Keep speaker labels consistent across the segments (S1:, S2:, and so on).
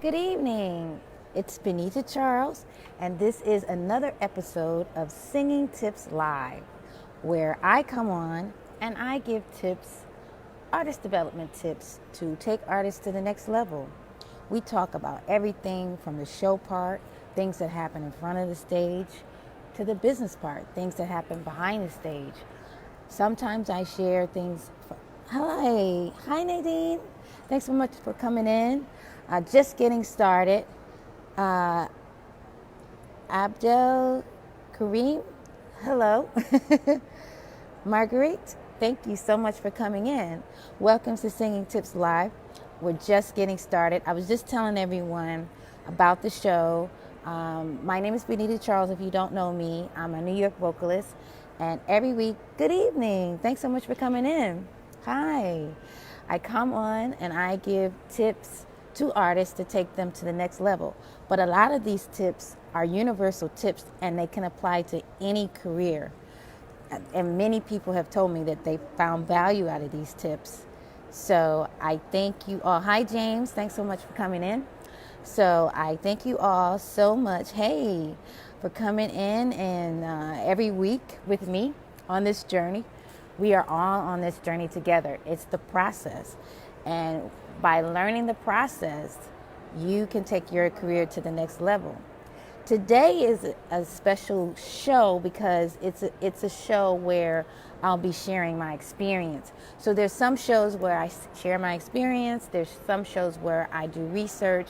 S1: Good evening. It's Benita Charles, and this is another episode of Singing Tips Live, where I come on and I give tips, artist development tips to take artists to the next level. We talk about everything from the show part, things that happen in front of the stage, to the business part, things that happen behind the stage. Sometimes I share things. Hi Nadine. Thanks so much for coming in. Just getting started. Uh, Abdel Kareem, hello. Marguerite, thank you so much for coming in. Welcome to Singing Tips Live. We're just getting started. I was just telling everyone about the show. My name is Benita Charles. If you don't know me, I'm a New York vocalist. And every week, good evening. Thanks so much for coming in. Hi. I come on and I give tips to artists to take them to the next level. But a lot of these tips are universal tips and they can apply to any career. And many people have told me that they found value out of these tips. So I thank you all. Hi, James. Thanks so much for coming in. So I thank you all so much, hey, for coming in and every week with me on this journey. We are all on this journey together. It's the process. And by learning the process, you can take your career to the next level. Today is a special show because it's a show where I'll be sharing my experience. So there's some shows where I share my experience. There's some shows where I do research.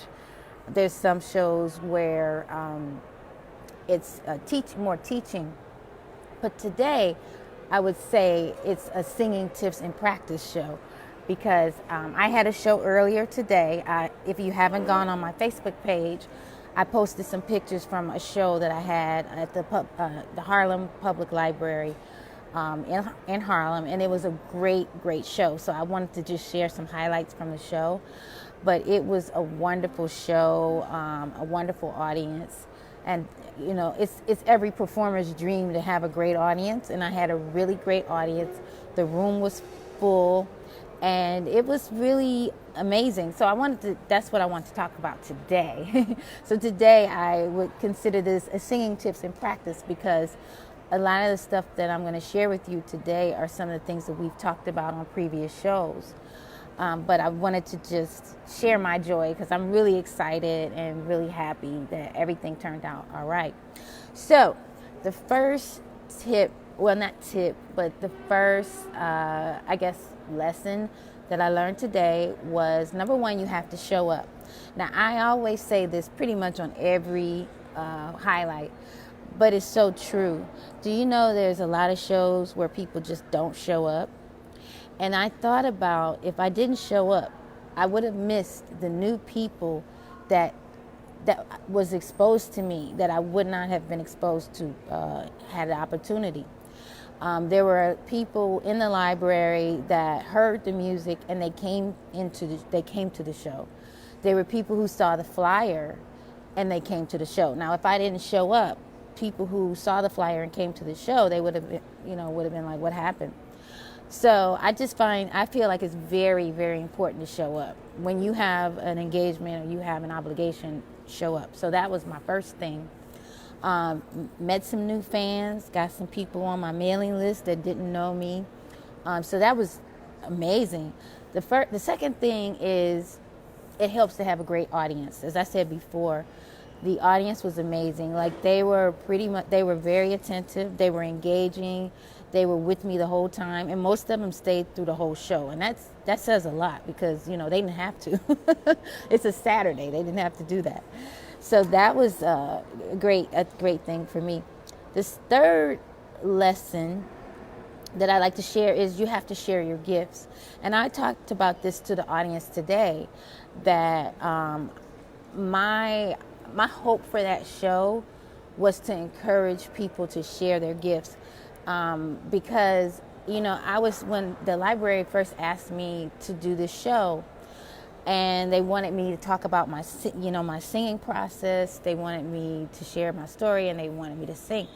S1: There's some shows where it's more teaching. But today, I would say it's a singing tips and practice show because I had a show earlier today. If you haven't gone on my Facebook page, I posted some pictures from a show that I had at the Harlem Public Library in Harlem, and it was a great show. So I wanted to just share some highlights from the show. But it was a wonderful show, a wonderful audience. And, you know, it's every performer's dream to have a great audience. And I had a really great audience. The room was full. And it was really amazing. So that's what I want to talk about today. So today I would consider this a singing tips and practice because a lot of the stuff that I'm going to share with you today are some of the things that we've talked about on previous shows. But I wanted to just share my joy because I'm really excited and really happy that everything turned out all right. So the first tip, well, not tip, but the first, lesson that I learned today was, number one, you have to show up. Now, I always say this pretty much on every highlight, but it's so true. Do you know there's a lot of shows where people just don't show up? And I thought about if I didn't show up, I would have missed the new people that was exposed to me that I would not have been exposed to had the opportunity. There were people in the library that heard the music and they came to the show. There were people who saw the flyer and they came to the show. Now, if I didn't show up, people who saw the flyer and came to the show, they would have been like, what happened? So I feel like it's very, very important to show up. When you have an engagement or you have an obligation, show up. So that was my first thing. Met some new fans, got some people on my mailing list that didn't know me. So that was amazing. The second thing is it helps to have a great audience. As I said before, the audience was amazing. Like they were very attentive. They were engaging. They were with me the whole time, and most of them stayed through the whole show. And that says a lot because, you know, they didn't have to. It's a Saturday. They didn't have to do that. So that was a great thing for me. This third lesson that I like to share is you have to share your gifts. And I talked about this to the audience today, that my hope for that show was to encourage people to share their gifts. Because, you know, when the library first asked me to do this show, and they wanted me to talk about my singing process. They wanted me to share my story, and they wanted me to sing.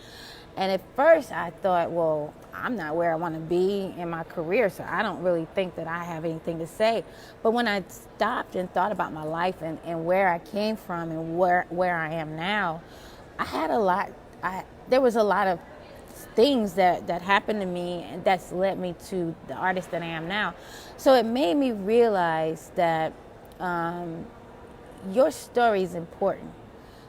S1: And at first I thought, well, I'm not where I want to be in my career, so I don't really think that I have anything to say. But when I stopped and thought about my life and where I came from and where I am now, I had there was a lot of things that happened to me and that's led me to the artist that I am now. So it made me realize that your story is important.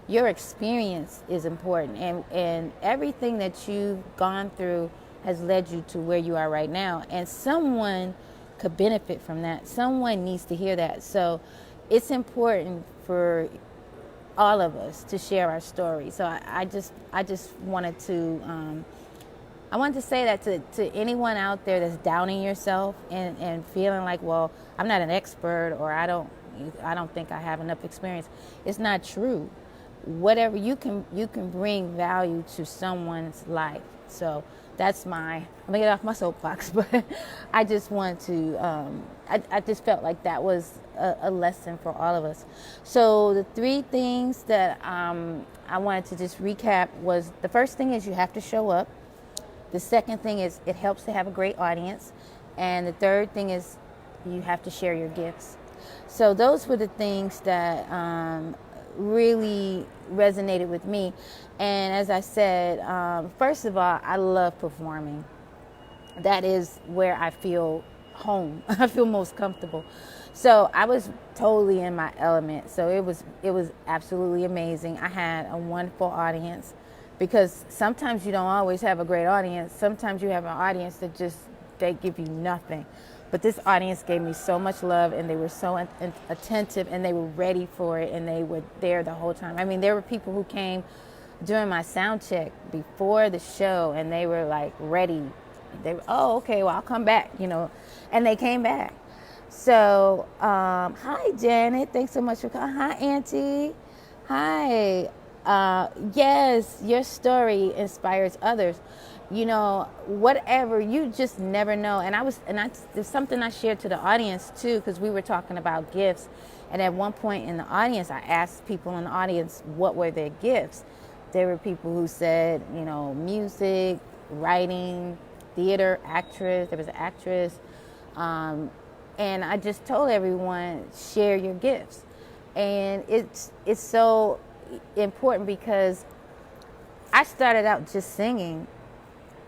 S1: Your experience is important, and everything that you've gone through has led you to where you are right now. And someone could benefit from that. Someone needs to hear that. So it's important for all of us to share our story. So I just wanted to I wanted to say that to anyone out there that's doubting yourself and feeling like, well, I'm not an expert, or I don't think I have enough experience. It's not true. Whatever you can bring value to someone's life. So that's I'm gonna get off my soapbox, but I just want to I just felt like that was a lesson for all of us. So the three things that I wanted to just recap was, the first thing is you have to show up. The second thing is it helps to have a great audience. And the third thing is you have to share your gifts. So those were the things that really resonated with me. And as I said, first of all, I love performing. That is where I feel home. I feel most comfortable. So I was totally in my element. So it was absolutely amazing. I had a wonderful audience, because sometimes you don't always have a great audience. Sometimes you have an audience that they give you nothing. But this audience gave me so much love, and they were so attentive, and they were ready for it, and they were there the whole time. I mean, there were people who came during my sound check before the show, and they were like ready. They were, oh, okay, well, I'll come back, and they came back. So, hi, Janet. Thanks so much for calling. Hi, Auntie. Hi. Yes, your story inspires others. Whatever, you just never know. And there's something I shared to the audience too, because we were talking about gifts. And at one point in the audience, I asked people in the audience what were their gifts. There were people who said, music, writing, theater, actress. There was an actress. And I just told everyone, share your gifts. And it's so important, because I started out just singing,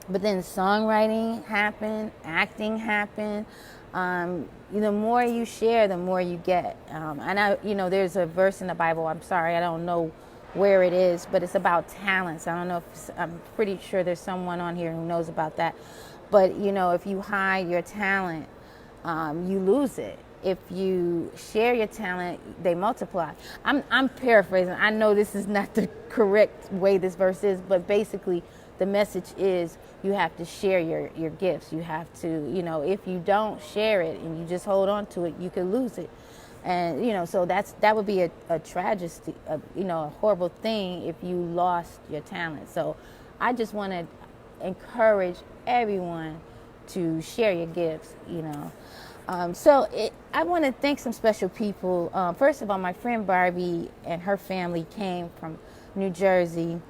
S1: but then songwriting happened, acting happened. The more you share, the more you get. And there's a verse in the Bible, I'm sorry, I don't know where it is, but it's about talents. I don't know I'm pretty sure there's someone on here who knows about that. But, if you hide your talent, you lose it. If you share your talent, they multiply. I'm paraphrasing. I know this is not the correct way this verse is, but basically the message is you have to share your gifts. You have to, if you don't share it and you just hold on to it, you could lose it. And, so that would be a tragedy, a horrible thing if you lost your talent. So I just want to encourage everyone to share your gifts, I want to thank some special people. First of all, my friend Barbie and her family came from New Jersey.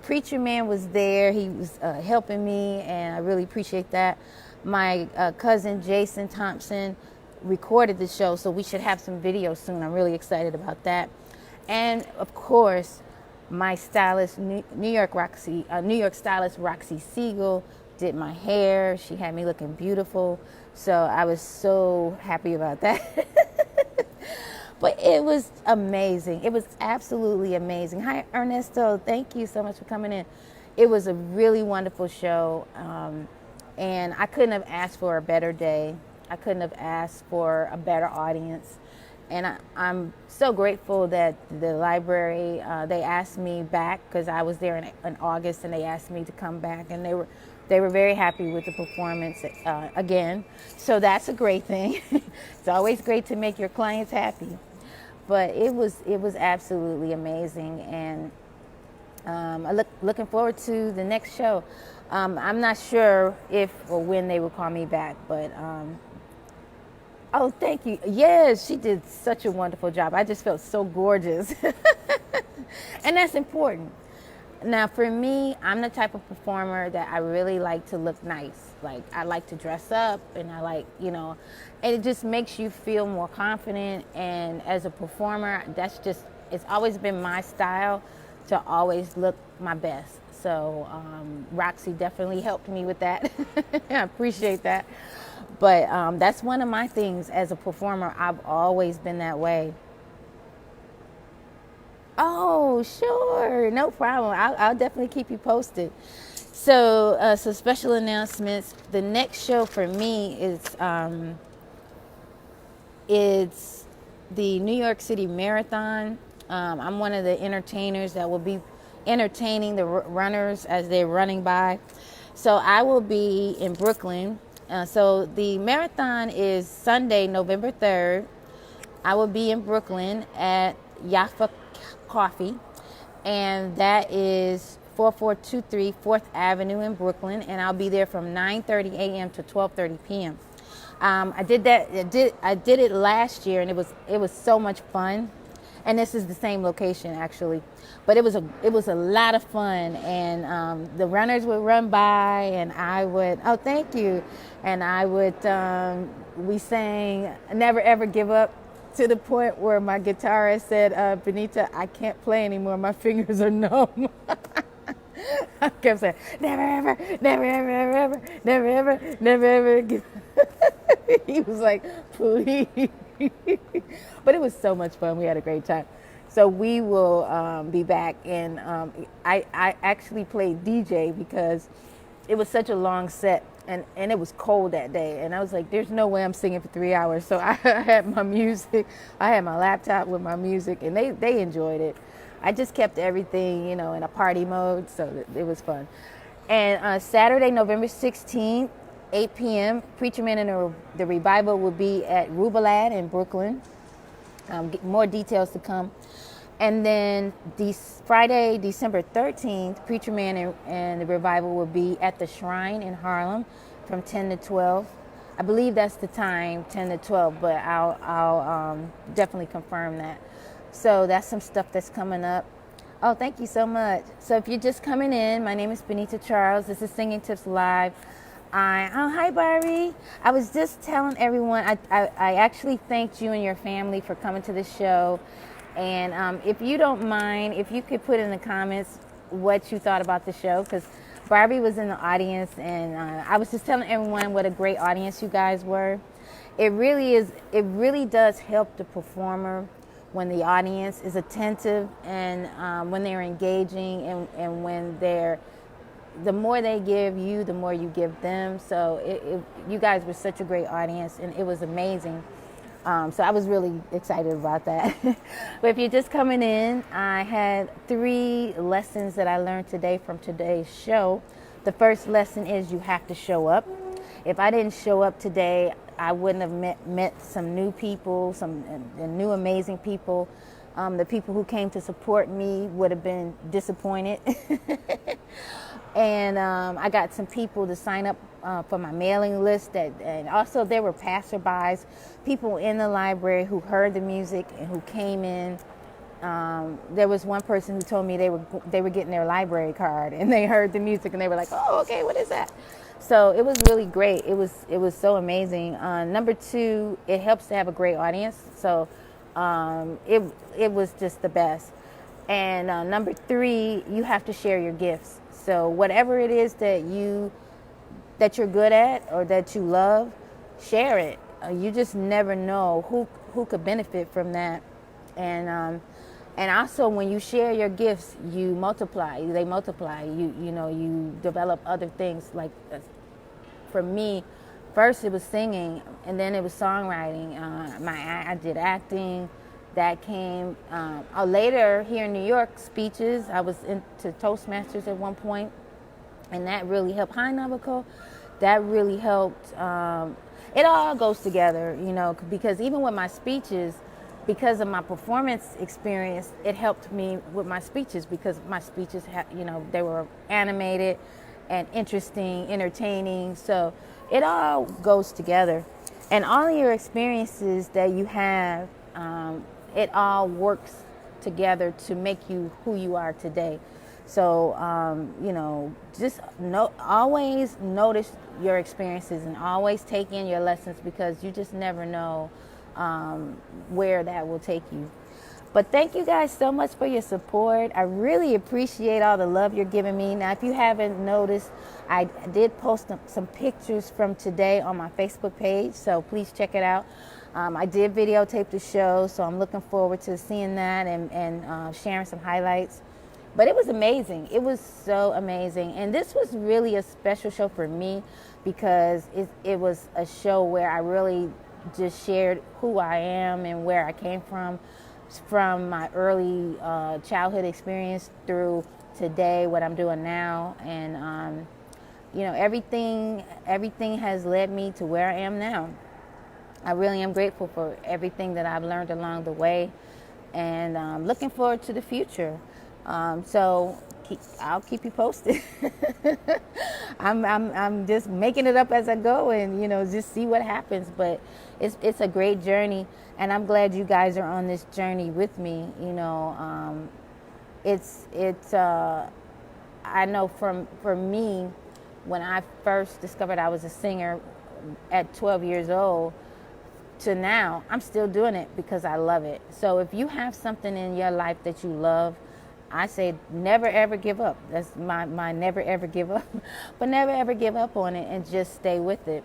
S1: Preacher Man was there. He was helping me, and I really appreciate that. My cousin Jason Thompson recorded the show, so we should have some video soon. I'm really excited about that. And of course, my stylist, New York stylist Roxy Siegel, did my hair. She had me looking beautiful. So I was so happy about that. But it was amazing. It was absolutely amazing. Hi, Ernesto. Thank you so much for coming in. It was a really wonderful show. And I couldn't have asked for a better day. I couldn't have asked for a better audience. And I'm so grateful that the library, they asked me back, because I was there in August, and they asked me to come back. And they were very happy with the performance again. So that's a great thing. It's always great to make your clients happy. But it was absolutely amazing. And I'm looking forward to the next show. I'm not sure if or when they will call me back, but oh, thank you. Yes, she did such a wonderful job. I just felt so gorgeous. And that's important. Now, for me, I'm the type of performer that I really like to look nice. Like, I like to dress up, and I like, and it just makes you feel more confident. And as a performer, it's always been my style to always look my best. So Roxy definitely helped me with that. I appreciate that. But that's one of my things as a performer. I've always been that way. Oh, sure. No problem. I'll definitely keep you posted. So special announcements. The next show for me is it's the New York City Marathon. I'm one of the entertainers that will be entertaining the runners as they're running by. So I will be in Brooklyn. So the marathon is Sunday, November 3rd. I will be in Brooklyn at Yafa Coffee, and that is 4423 4th Avenue in Brooklyn, and I'll be there from 9:30 a.m. to 12:30 p.m. I did it last year, and it was so much fun. And this is the same location actually, but it was a lot of fun. And the runners would run by, and I would thank you, and I would we sang "Never Ever Give Up," to the point where my guitarist said, Benita, I can't play anymore. My fingers are numb. I kept saying, never, ever, never, ever, ever, ever, never, ever, never, ever give up. He was like, please. But it was so much fun. We had a great time. So we will be back. And I actually played DJ because it was such a long set. And it was cold that day. And I was like, there's no way I'm singing for 3 hours. So I had my music. I had my laptop with my music. And they enjoyed it. I just kept everything, in a party mode. So it was fun. And Saturday, November 16th, 8 p.m., Preacher Man and the Revival will be at Rubalad in Brooklyn. More details to come. And then Friday, December 13th, Preacher Man and the Revival will be at the Shrine in Harlem from 10 to 12. I believe that's the time, 10 to 12, but I'll definitely confirm that. So that's some stuff that's coming up. Oh, thank you so much. So if you're just coming in, my name is Benita Charles. This is Singing Tips Live. Hi, Barbie. I was just telling everyone, I actually thanked you and your family for coming to the show. And if you don't mind, if you could put in the comments what you thought about the show, because Barbie was in the audience, and I was just telling everyone what a great audience you guys were. It really does help the performer when the audience is attentive, and when they're engaging, and when the more they give you, the more you give them. So you guys were such a great audience, and it was amazing. So I was really excited about that. But if you're just coming in, I had 3 lessons that I learned today from today's show. The first lesson is you have to show up. If I didn't show up today, I wouldn't have met some new people, some new amazing people. The people who came to support me would have been disappointed. And I got some people to sign up for my mailing list, and also there were passerbys, people in the library who heard the music and who came in. There was one person who told me they were getting their library card, and they heard the music and they were like, oh, okay, what is that? So it was really great. It was so amazing. Number 2, it helps to have a great audience. So it was just the best. And number 3, you have to share your gifts. So whatever it is that you're good at or that you love, share it. You just never know who could benefit from that. And also when you share your gifts, you multiply. They multiply. You develop other things. Like for me, first it was singing, and then it was songwriting. I did acting. That came later here in New York, speeches. I was into Toastmasters at one point, and that really helped. Hi, Navako. That really helped. It all goes together, because even with my speeches, because of my performance experience, it helped me with my speeches, because my speeches, they were animated and interesting, entertaining. So it all goes together. And all of your experiences that you have, it all works together to make you who you are today. So, just always notice your experiences and always take in your lessons, because you just never know where that will take you. But thank you guys so much for your support. I really appreciate all the love you're giving me. Now, if you haven't noticed, I did post some pictures from today on my Facebook page, so please check it out. I did videotape the show, so I'm looking forward to seeing that and sharing some highlights. But it was amazing. It was so amazing. And this was really a special show for me, because it was a show where I really just shared who I am and where I came from my early childhood experience through today, what I'm doing now. And, everything has led me to where I am now. I really am grateful for everything that I've learned along the way, and looking forward to the future. So I'll keep you posted. I'm just making it up as I go, and just see what happens. But it's a great journey, and I'm glad you guys are on this journey with me. I know for me, when I first discovered I was a singer at 12 years old, to now, I'm still doing it because I love it. So if you have something in your life that you love, I say never ever give up. That's my never ever give up. But never ever give up on it, and just stay with it.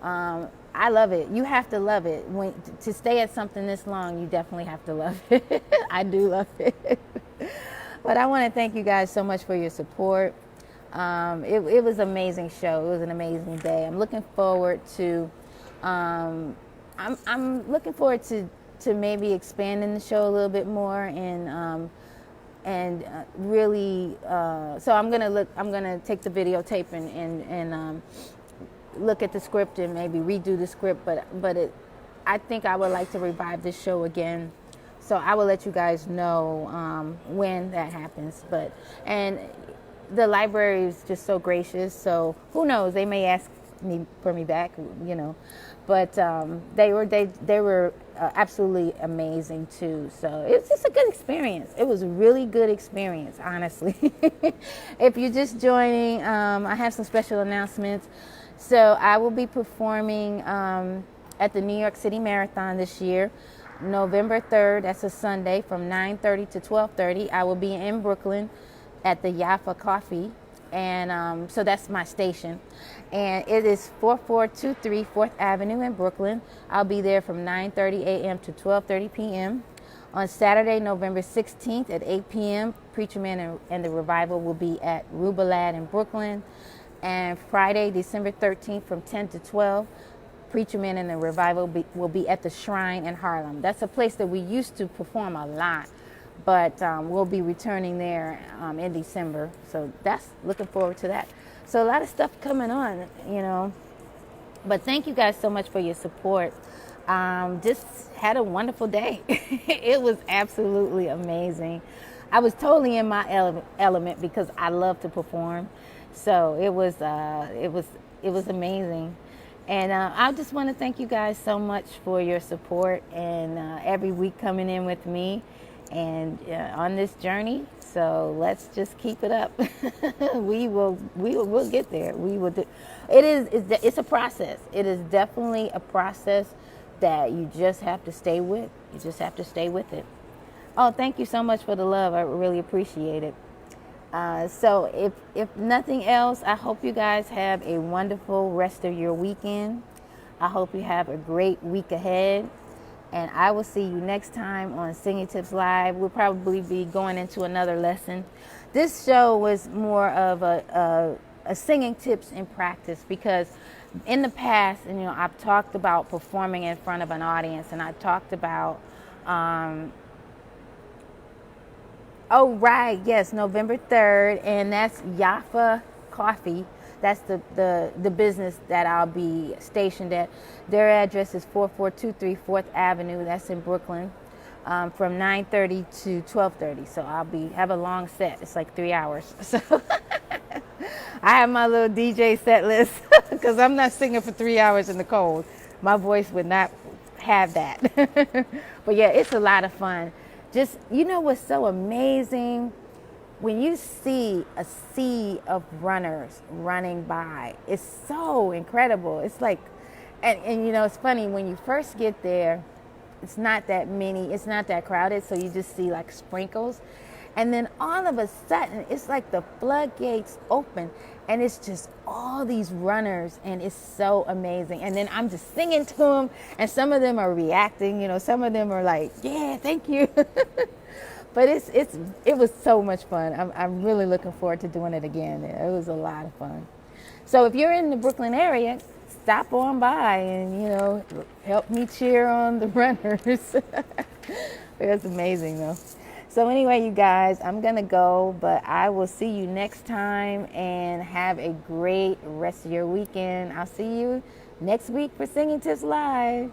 S1: I love it. You have to love it. To stay at something this long, you definitely have to love it. I do love it. But I want to thank you guys so much for your support. It was an amazing show. It was an amazing day. I'm looking forward to I'm looking forward to maybe expanding the show a little bit more, and really. So I'm gonna take the videotape and look at the script and maybe redo the script. But I think I would like to revive this show again. So I will let you guys know when that happens. And the library is just so gracious. So who knows? They may ask me for me back, But they were absolutely amazing too. So it's just a good experience. It was a really good experience, honestly. If you're just joining, I have some special announcements. So I will be performing at the New York City Marathon this year, November 3rd. That's a Sunday, from 9:30 to 12:30. I will be in Brooklyn at the Jaffa Coffee. And so that's my station. And it is 4423 4th Avenue in Brooklyn. I'll be there from 9:30 a.m. to 12:30 p.m. On Saturday, November 16th at 8 p.m., Preacher Man and the Revival will be at Rubalad in Brooklyn. And Friday, December 13th from 10 to 12, Preacher Man and the Revival will be at the Shrine in Harlem. That's a place that we used to perform a lot. But we'll be returning there in December. So that's looking forward to that. So a lot of stuff coming on, But thank you guys so much for your support. Just had a wonderful day. It was absolutely amazing. I was totally in my element because I love to perform. So it was amazing. And I just want to thank you guys so much for your support and every week coming in with me. And on this journey, so let's just keep it up. We'll get there. We will do. It's a process. It is definitely a process that you just have to stay with. You just have to stay with it. Oh, thank you so much for the love. I really appreciate it. So if nothing else, I hope you guys have a wonderful rest of your weekend. I hope you have a great week ahead. And I will see you next time on Singing Tips Live. We'll probably be going into another lesson. This show was more of a singing tips in practice, because in the past, I've talked about performing in front of an audience, and I talked about, November 3rd, and that's Jaffa Coffee. That's the business that I'll be stationed at. Their address is 4423 4th Avenue. That's in Brooklyn, from 9:30 to 12:30. So I'll have a long set. It's like 3 hours. So I have my little DJ set list because I'm not singing for 3 hours in the cold. My voice would not have that. But yeah, it's a lot of fun. Just, what's so amazing? when you see a sea of runners running by, it's so incredible. It's like, and you know, it's funny, when you first get there, it's not that many, it's not that crowded, so you just see like sprinkles. And then all of a sudden, it's like the floodgates open, and it's just all these runners, and it's so amazing. And then I'm just singing to them, and some of them are reacting, you know, some of them are like, yeah, thank you. But it was so much fun. I'm really looking forward to doing it again. It was a lot of fun. So if you're in the Brooklyn area, stop on by and, you know, help me cheer on the runners. It was amazing though. So anyway, you guys, I'm going to go, but I will see you next time, and have a great rest of your weekend. I'll see you next week for Singing Tips Live.